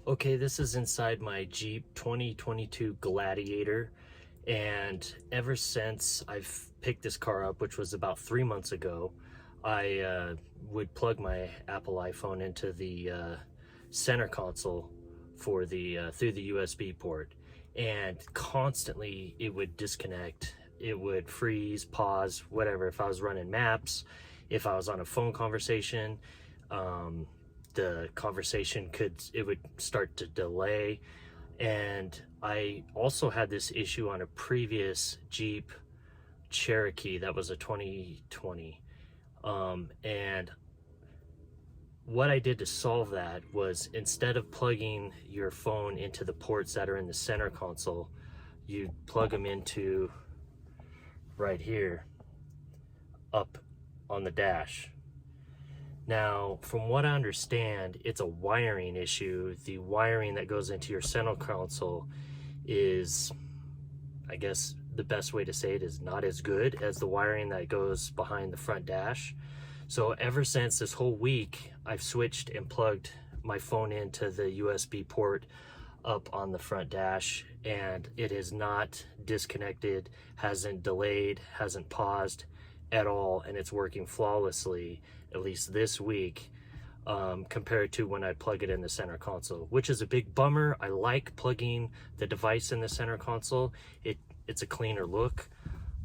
Okay, this is inside my Jeep 2022 Gladiator, and ever since I've picked this car up, which was about 3 months ago, I would plug my Apple iPhone into the center console for the through the USB port, and constantly it would disconnect. It would freeze, pause, whatever. If I was running maps, if I was on a phone conversation, the conversation would start to delay. And I also had this issue on a previous Jeep Cherokee that was a 2020, and what I did to solve that was, instead of plugging your phone into the ports that are in the center console, you plug them into right here up on the dash. Now, from what I understand, it's a wiring issue. The wiring that goes into your center console is, I guess the best way to say it is, not as good as the wiring that goes behind the front dash. So ever since this whole week, I've switched and plugged my phone into the USB port up on the front dash, and it is not disconnected, hasn't delayed, hasn't paused at all, and it's working flawlessly, at least this week, compared to when I plug it in the center console, which is a big bummer. I like plugging the device in the center console. It's a cleaner look,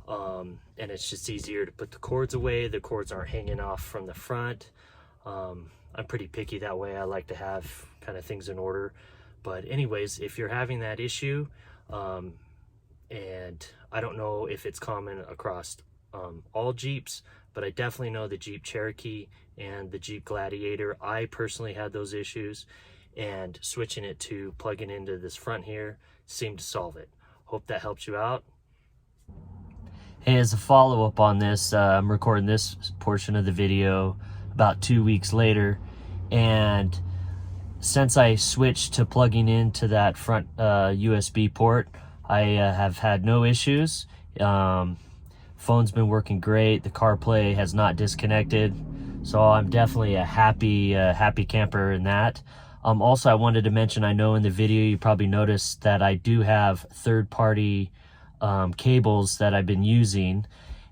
and it's just easier to put the cords away. The cords aren't hanging off from the front. I'm pretty picky that way. I like to have kind of things in order. But anyways, if you're having that issue, and I don't know if it's common across all Jeeps, but I definitely know the Jeep Cherokee and the Jeep Gladiator, I personally had those issues, and switching it to plugging into this front here seemed to solve it. Hope that helps you out. Hey, as a follow-up on this, I'm recording this portion of the video about 2 weeks later, and since I switched to plugging into that front USB port, I have had no issues. Phone's been working great. The CarPlay has not disconnected, so I'm definitely a happy camper in that. Also, I wanted to mention, I know in the video you probably noticed that I do have third-party cables that I've been using,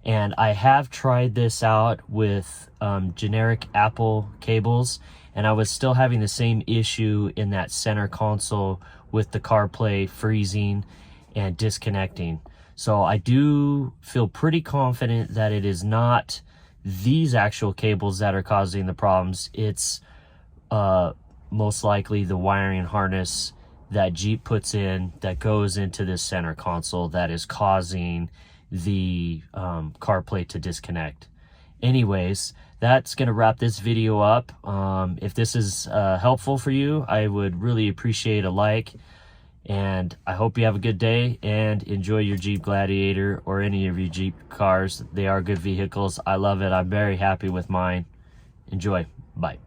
and I have tried this out with generic Apple cables, and I was still having the same issue in that center console with the CarPlay freezing and disconnecting. So I do feel pretty confident that it is not these actual cables that are causing the problems. It's most likely the wiring harness that Jeep puts in that goes into this center console that is causing the CarPlay to disconnect. Anyways, that's going to wrap this video up. If this is helpful for you, I would really appreciate a like. And I hope you have a good day and enjoy your Jeep Gladiator or any of your Jeep cars. They are good vehicles. I love it. I'm very happy with mine. Enjoy. Bye.